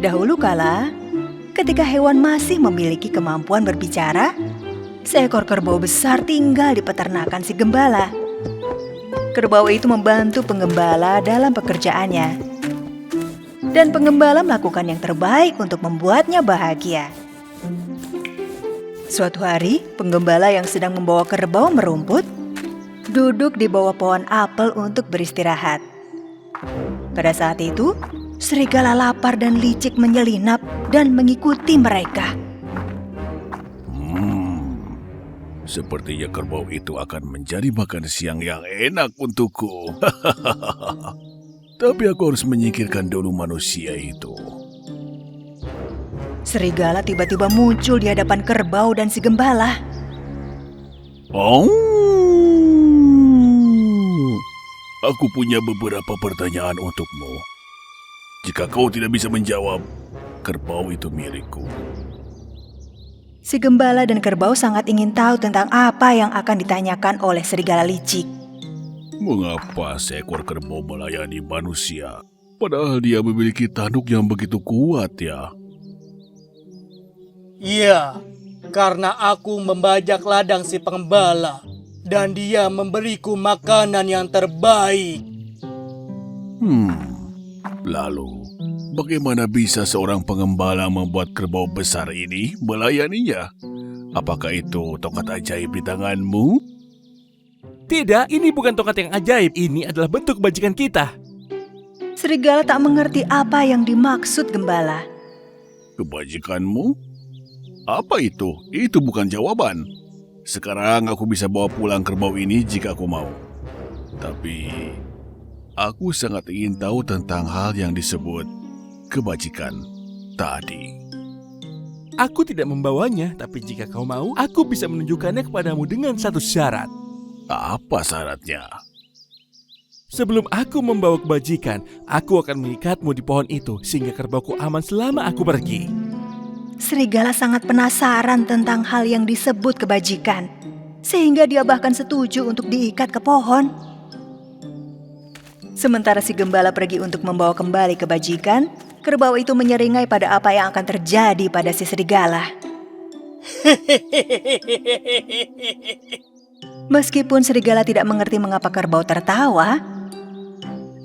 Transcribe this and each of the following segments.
Dahulu kala, ketika hewan masih memiliki kemampuan berbicara, seekor kerbau besar tinggal di peternakan si gembala. Kerbau itu membantu penggembala dalam pekerjaannya. Dan penggembala melakukan yang terbaik untuk membuatnya bahagia. Suatu hari, penggembala yang sedang membawa kerbau merumput, duduk di bawah pohon apel untuk beristirahat. Pada saat itu, serigala lapar dan licik menyelinap dan mengikuti mereka. Sepertinya kerbau itu akan menjadi makan siang yang enak untukku. Tapi aku harus menyingkirkan dulu manusia itu. Serigala tiba-tiba muncul di hadapan kerbau dan si gembala. Oh, aku punya beberapa pertanyaan untukmu. Jika kau tidak bisa menjawab, kerbau itu milikku. Si gembala dan kerbau sangat ingin tahu tentang apa yang akan ditanyakan oleh serigala licik. Mengapa seekor kerbau melayani manusia, padahal dia memiliki tanduk yang begitu kuat ya? Iya, karena aku membajak ladang si pengembala dan dia memberiku makanan yang terbaik. Lalu, bagaimana bisa seorang pengembala membuat kerbau besar ini melayaninya? Apakah itu tongkat ajaib di tanganmu? Tidak, ini bukan tongkat yang ajaib. Ini adalah bentuk kebajikan kita. Serigala tak mengerti apa yang dimaksud gembala. Kebajikanmu? Apa itu? Itu bukan jawaban. Sekarang aku bisa bawa pulang kerbau ini jika aku mau. Tapi, aku sangat ingin tahu tentang hal yang disebut kebajikan tadi. Aku tidak membawanya, tapi jika kau mau, aku bisa menunjukkannya kepadamu dengan satu syarat. Apa syaratnya? Sebelum aku membawa kebajikan, aku akan mengikatmu di pohon itu sehingga kerbauku aman selama aku pergi. Serigala sangat penasaran tentang hal yang disebut kebajikan, sehingga dia bahkan setuju untuk diikat ke pohon. Sementara si gembala pergi untuk membawa kembali kebajikan, kerbau itu menyeringai pada apa yang akan terjadi pada si serigala. Meskipun serigala tidak mengerti mengapa kerbau tertawa,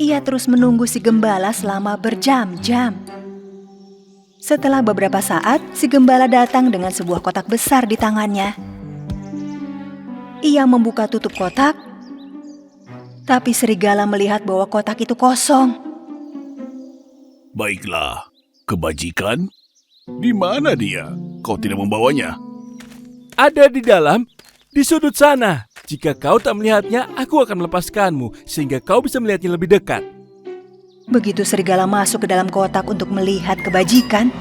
ia terus menunggu si gembala selama berjam-jam. Setelah beberapa saat, si gembala datang dengan sebuah kotak besar di tangannya. Ia membuka tutup kotak, tapi serigala melihat bahwa kotak itu kosong. Baiklah, kebajikan? Di mana dia? Kau tidak membawanya? Ada di dalam, di sudut sana. Jika kau tak melihatnya, aku akan melepaskanmu sehingga kau bisa melihatnya lebih dekat. Begitu serigala masuk ke dalam kotak untuk melihat kebajikan,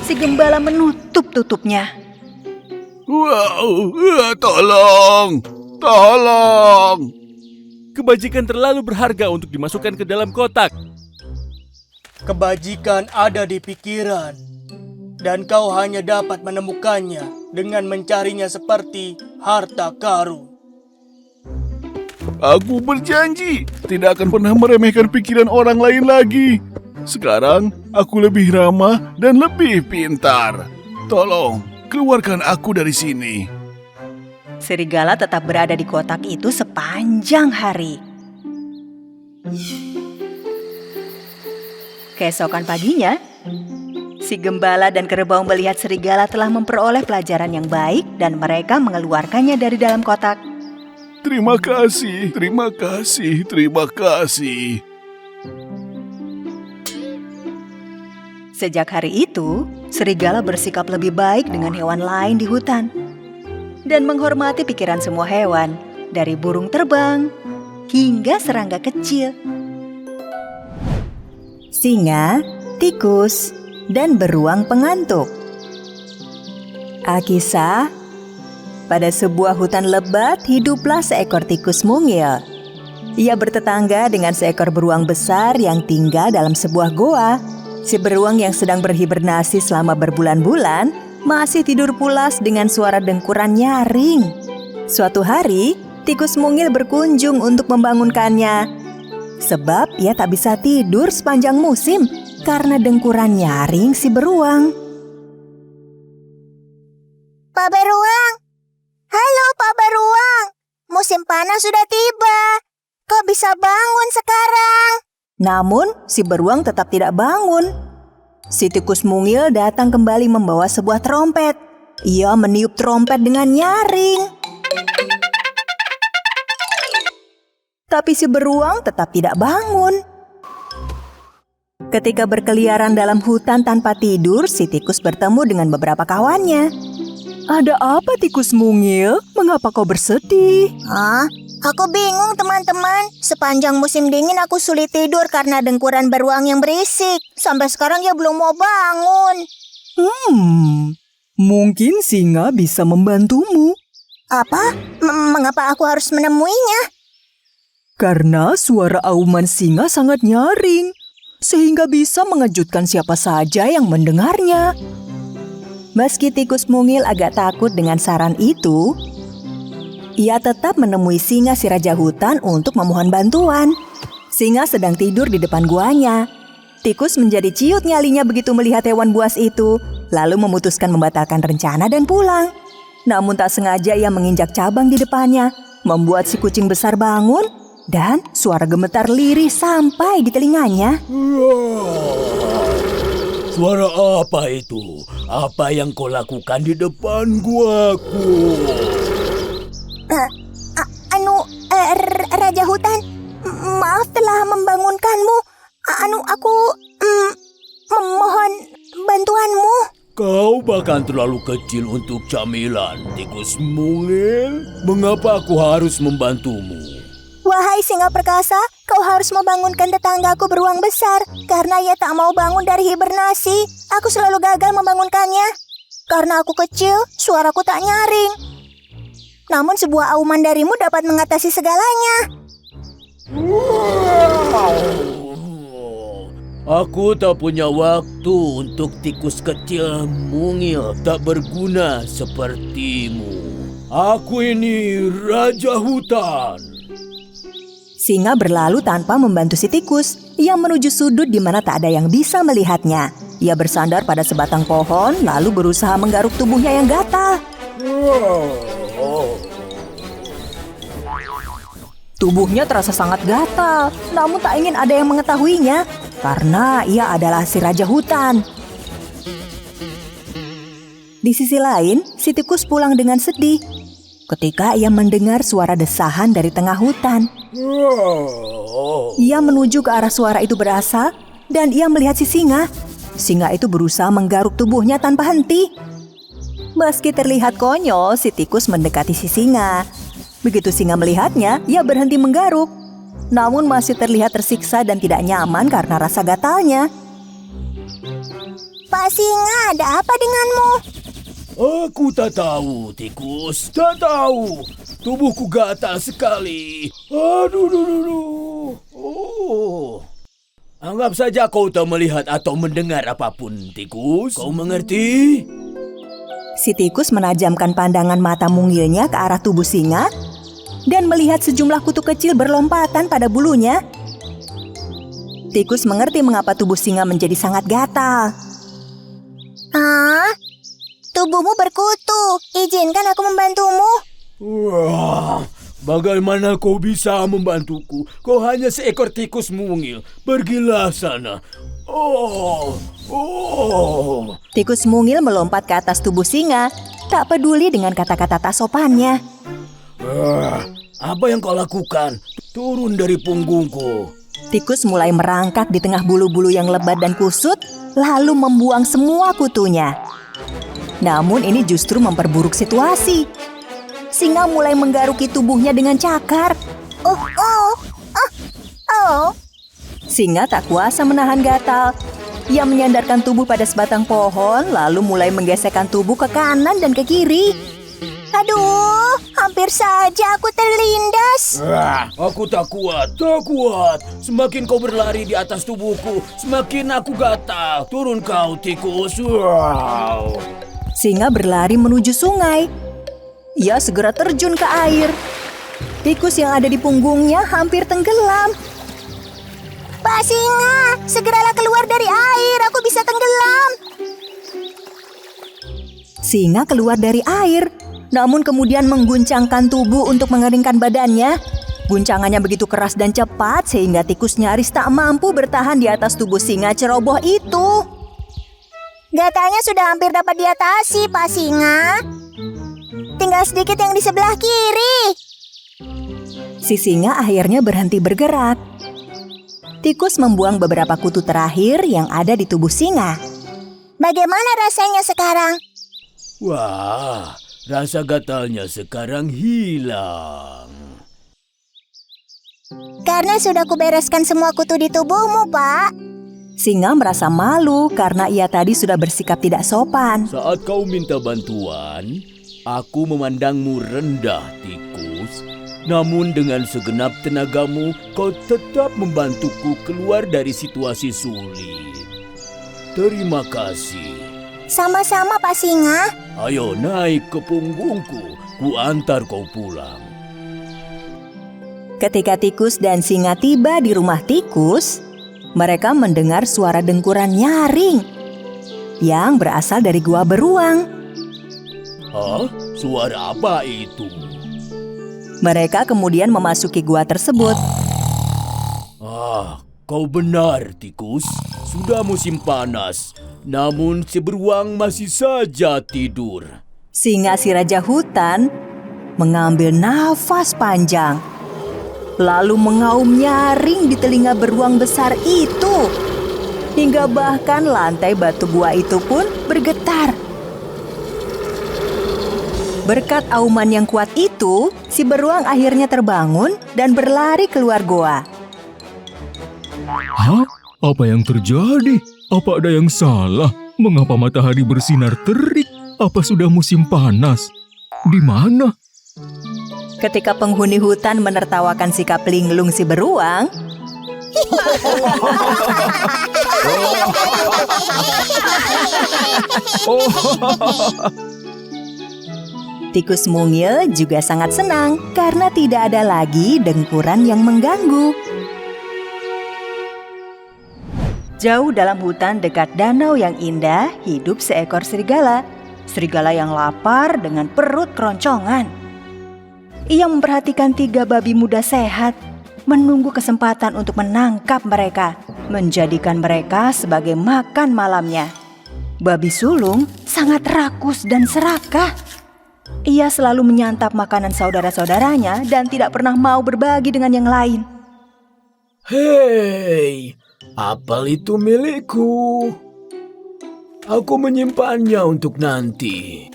si gembala menutup tutupnya. Wow, tolong! Tolong! Kebajikan terlalu berharga untuk dimasukkan ke dalam kotak. Kebajikan ada di pikiran, dan kau hanya dapat menemukannya dengan mencarinya seperti harta karun. Aku berjanji tidak akan pernah meremehkan pikiran orang lain lagi. Sekarang aku lebih ramah dan lebih pintar. Tolong, keluarkan aku dari sini. Serigala tetap berada di kotak itu sepanjang hari. Keesokan paginya, si gembala dan kerbau melihat serigala telah memperoleh pelajaran yang baik dan mereka mengeluarkannya dari dalam kotak. Terima kasih, terima kasih, terima kasih. Sejak hari itu, serigala bersikap lebih baik dengan hewan lain di hutan dan menghormati pikiran semua hewan, dari burung terbang hingga serangga kecil. Singa, tikus, dan beruang pengantuk. Alkisah, pada sebuah hutan lebat hiduplah seekor tikus mungil. Ia bertetangga dengan seekor beruang besar yang tinggal dalam sebuah goa. Si beruang yang sedang berhibernasi selama berbulan-bulan masih tidur pulas dengan suara dengkuran nyaring. Suatu hari, tikus mungil berkunjung untuk membangunkannya. Sebab ia tak bisa tidur sepanjang musim karena dengkuran nyaring si beruang. Pak Beruang! Halo Pak Beruang! Musim panas sudah tiba. Kok bisa bangun sekarang? Namun si beruang tetap tidak bangun. Si tikus mungil datang kembali membawa sebuah trompet. Ia meniup trompet dengan nyaring. Tapi si beruang tetap tidak bangun. Ketika berkeliaran dalam hutan tanpa tidur, si tikus bertemu dengan beberapa kawannya. Ada apa tikus mungil? Mengapa kau bersedih? Aku bingung teman-teman. Sepanjang musim dingin aku sulit tidur karena dengkuran beruang yang berisik. Sampai sekarang dia belum mau bangun. Mungkin singa bisa membantumu. Apa? Mengapa aku harus menemuinya? Karena suara auman singa sangat nyaring, sehingga bisa mengejutkan siapa saja yang mendengarnya. Meski tikus mungil agak takut dengan saran itu, ia tetap menemui singa si raja hutan untuk memohon bantuan. Singa sedang tidur di depan guanya. Tikus menjadi ciut nyalinya begitu melihat hewan buas itu, lalu memutuskan membatalkan rencana dan pulang. Namun tak sengaja ia menginjak cabang di depannya, membuat si kucing besar bangun, dan suara gemetar lirih sampai di telinganya. Suara apa itu? Apa yang kau lakukan di depan guaku? Raja hutan, maaf telah membangunkanmu. Aku memohon bantuanmu. Kau bahkan terlalu kecil untuk camilan, tikus mungil. Mengapa aku harus membantumu? Wahai singa perkasa, kau harus membangunkan tetanggaku beruang besar karena ia tak mau bangun dari hibernasi. Aku selalu gagal membangunkannya. Karena aku kecil, suaraku tak nyaring. Namun sebuah auman darimu dapat mengatasi segalanya. Aku tak punya waktu untuk tikus kecil mungil tak berguna sepertimu. Aku ini Raja Hutan. Singa berlalu tanpa membantu si tikus. Ia menuju sudut di mana tak ada yang bisa melihatnya. Ia bersandar pada sebatang pohon, lalu berusaha menggaruk tubuhnya yang gatal. Tubuhnya terasa sangat gatal, namun tak ingin ada yang mengetahuinya, karena ia adalah si raja hutan. Di sisi lain, si tikus pulang dengan sedih ketika ia mendengar suara desahan dari tengah hutan. Ia menuju ke arah suara itu berasal dan ia melihat si singa. Singa itu berusaha menggaruk tubuhnya tanpa henti. Meski terlihat konyol, si tikus mendekati si singa. Begitu singa melihatnya, ia berhenti menggaruk. Namun masih terlihat tersiksa dan tidak nyaman karena rasa gatalnya. Pak Singa, ada apa denganmu? Aku tak tahu, tikus. Tak tahu. Tubuhku gatal sekali. Aduh. Anggap saja kau tak melihat atau mendengar apapun, tikus. Kau mengerti? Si tikus menajamkan pandangan mata mungilnya ke arah tubuh singa dan melihat sejumlah kutu kecil berlompatan pada bulunya. Tikus mengerti mengapa tubuh singa menjadi sangat gatal. Tubuhmu berkutu. Izinkan aku membantumu. Wah, bagaimana kau bisa membantuku? Kau hanya seekor tikus mungil. Pergilah sana. Tikus mungil melompat ke atas tubuh singa, tak peduli dengan kata-kata tak sopannya. Apa yang kau lakukan? Turun dari punggungku. Tikus mulai merangkak di tengah bulu-bulu yang lebat dan kusut, lalu membuang semua kutunya. Namun ini justru memperburuk situasi. Singa mulai menggaruki tubuhnya dengan cakar. Singa tak kuasa menahan gatal. Ia menyandarkan tubuh pada sebatang pohon, lalu mulai menggesekkan tubuh ke kanan dan ke kiri. Aduh, hampir saja aku terlindas. Aku tak kuat. Semakin kau berlari di atas tubuhku, semakin aku gatal. Turun kau, tikus. Singa berlari menuju sungai. Ia segera terjun ke air. Tikus yang ada di punggungnya hampir tenggelam. Pak Singa, segeralah keluar dari air, aku bisa tenggelam. Singa keluar dari air, namun kemudian mengguncangkan tubuh untuk mengeringkan badannya. Guncangannya begitu keras dan cepat sehingga tikus nyaris tak mampu bertahan di atas tubuh singa ceroboh itu. Gatanya sudah hampir dapat diatasi, Pak Singa. Tinggal sedikit yang di sebelah kiri. Si singa akhirnya berhenti bergerak. Tikus membuang beberapa kutu terakhir yang ada di tubuh singa. Bagaimana rasanya sekarang? Wah, rasa gatalnya sekarang hilang. Karena sudah kubereskan semua kutu di tubuhmu, Pak. Singa merasa malu karena ia tadi sudah bersikap tidak sopan. Saat kau minta bantuan, aku memandangmu rendah, tikus. Namun dengan segenap tenagamu, kau tetap membantuku keluar dari situasi sulit. Terima kasih. Sama-sama, Pak Singa. Ayo naik ke punggungku, ku antar kau pulang. Ketika tikus dan singa tiba di rumah tikus, mereka mendengar suara dengkuran nyaring yang berasal dari gua beruang. Hah? Suara apa itu? Mereka kemudian memasuki gua tersebut. Ah, kau benar, tikus. Sudah musim panas, namun si beruang masih saja tidur. Singa si raja hutan mengambil nafas panjang, lalu mengaum nyaring di telinga beruang besar itu. Hingga bahkan lantai batu gua itu pun bergetar. Berkat auman yang kuat itu, si beruang akhirnya terbangun dan berlari keluar goa. Hah? Apa yang terjadi? Apa ada yang salah? Mengapa matahari bersinar terik? Apa sudah musim panas? Di mana? Ketika penghuni hutan menertawakan sikap linglung si beruang, tikus mungil juga sangat senang karena tidak ada lagi dengkuran yang mengganggu. Jauh dalam hutan dekat danau yang indah, hidup seekor serigala. Serigala yang lapar dengan perut keroncongan. Ia memperhatikan 3 babi muda sehat, menunggu kesempatan untuk menangkap mereka, menjadikan mereka sebagai makan malamnya. Babi sulung sangat rakus dan serakah. Ia selalu menyantap makanan saudara-saudaranya dan tidak pernah mau berbagi dengan yang lain. Hei, apel itu milikku. Aku menyimpannya untuk nanti.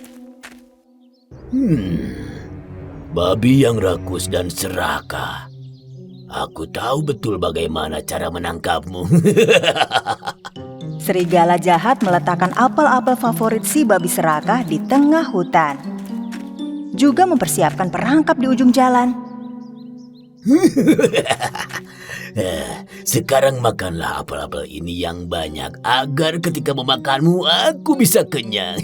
Babi yang rakus dan serakah. Aku tahu betul bagaimana cara menangkapmu. Serigala jahat meletakkan apel-apel favorit si babi serakah di tengah hutan. Juga mempersiapkan perangkap di ujung jalan. Sekarang makanlah apel-apel ini yang banyak agar ketika memakanmu aku bisa kenyang.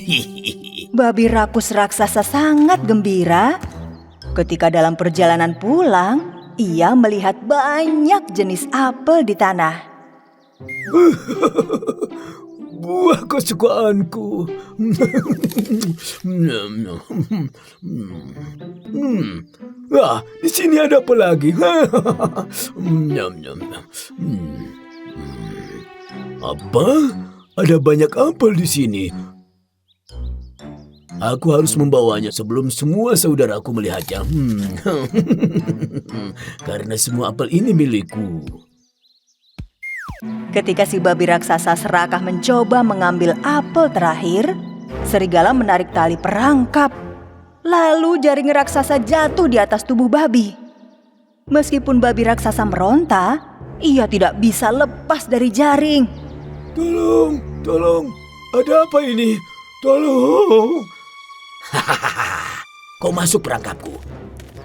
Babi rakus raksasa sangat gembira. Ketika dalam perjalanan pulang, ia melihat banyak jenis apel di tanah. Buah kesukaanku. Di sini ada apa lagi? Apa? Ada banyak apel di sini. Aku harus membawanya sebelum semua saudaraku melihatnya. Karena semua apel ini milikku. Ketika si babi raksasa serakah mencoba mengambil apel terakhir, serigala menarik tali perangkap. Lalu jaring raksasa jatuh di atas tubuh babi. Meskipun babi raksasa meronta, ia tidak bisa lepas dari jaring. Tolong, ada apa ini? Tolong. Kau masuk perangkapku.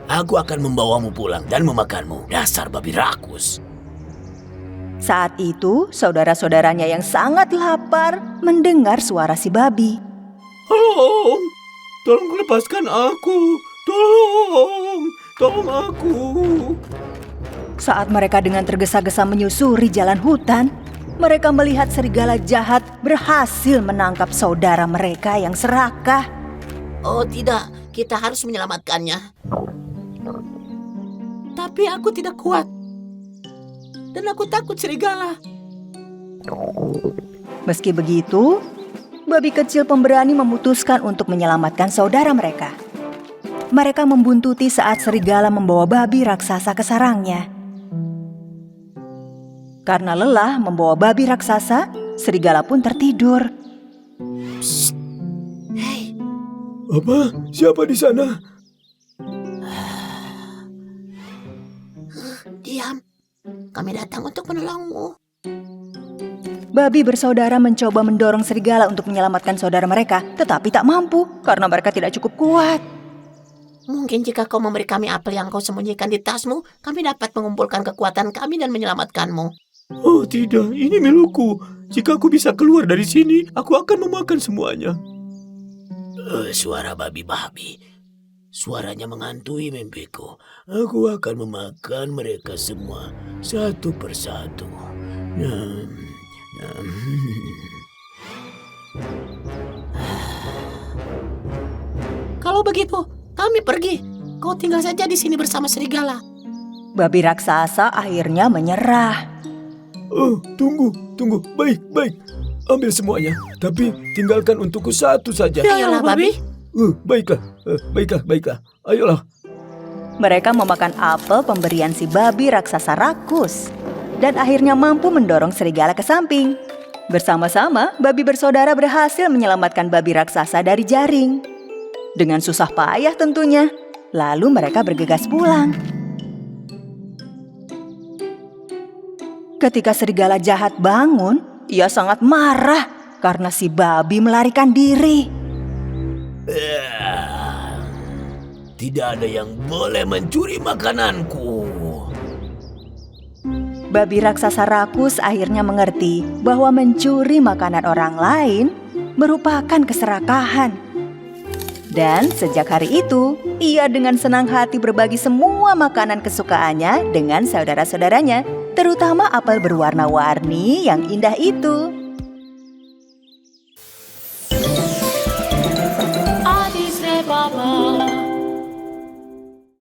Aku akan membawamu pulang dan memakanmu, dasar babi rakus. Saat itu, saudara-saudaranya yang sangat lapar mendengar suara si babi. Tolong lepaskan aku. Tolong aku. Saat mereka dengan tergesa-gesa menyusuri jalan hutan, mereka melihat serigala jahat berhasil menangkap saudara mereka yang serakah. Oh tidak, kita harus menyelamatkannya. Tapi aku tidak kuat. Dan aku takut serigala. Meski begitu, babi kecil pemberani memutuskan untuk menyelamatkan saudara mereka. Mereka membuntuti saat serigala membawa babi raksasa ke sarangnya. Karena lelah membawa babi raksasa, serigala pun tertidur. Hei, Apa? Siapa di sana? diam. Kami datang untuk menolongmu. Babi bersaudara mencoba mendorong serigala untuk menyelamatkan saudara mereka, tetapi tak mampu karena mereka tidak cukup kuat. Mungkin jika kau memberi kami apel yang kau sembunyikan di tasmu, kami dapat mengumpulkan kekuatan kami dan menyelamatkanmu. Oh tidak, ini milikku. Jika aku bisa keluar dari sini, aku akan memakan semuanya. Suara babi-babi. Suaranya menghantui mimpiku. Aku akan memakan mereka semua, satu persatu. Kalau begitu, kami pergi. Kau tinggal saja di sini bersama serigala. Babi raksasa akhirnya menyerah. Oh, tunggu. Baik. Ambil semuanya, tapi tinggalkan untukku satu saja. Ayolah, babi. Baiklah. Ayolah. Mereka memakan apel pemberian si babi raksasa rakus dan akhirnya mampu mendorong serigala ke samping. Bersama-sama, babi bersaudara berhasil menyelamatkan babi raksasa dari jaring. Dengan susah payah tentunya. Lalu mereka bergegas pulang. Ketika serigala jahat bangun, ia sangat marah karena si babi melarikan diri. Tidak ada yang boleh mencuri makananku. Babi raksasa rakus akhirnya mengerti bahwa mencuri makanan orang lain merupakan keserakahan. Dan sejak hari itu, ia dengan senang hati berbagi semua makanan kesukaannya dengan saudara-saudaranya, terutama apel berwarna-warni yang indah itu. Adis re baba,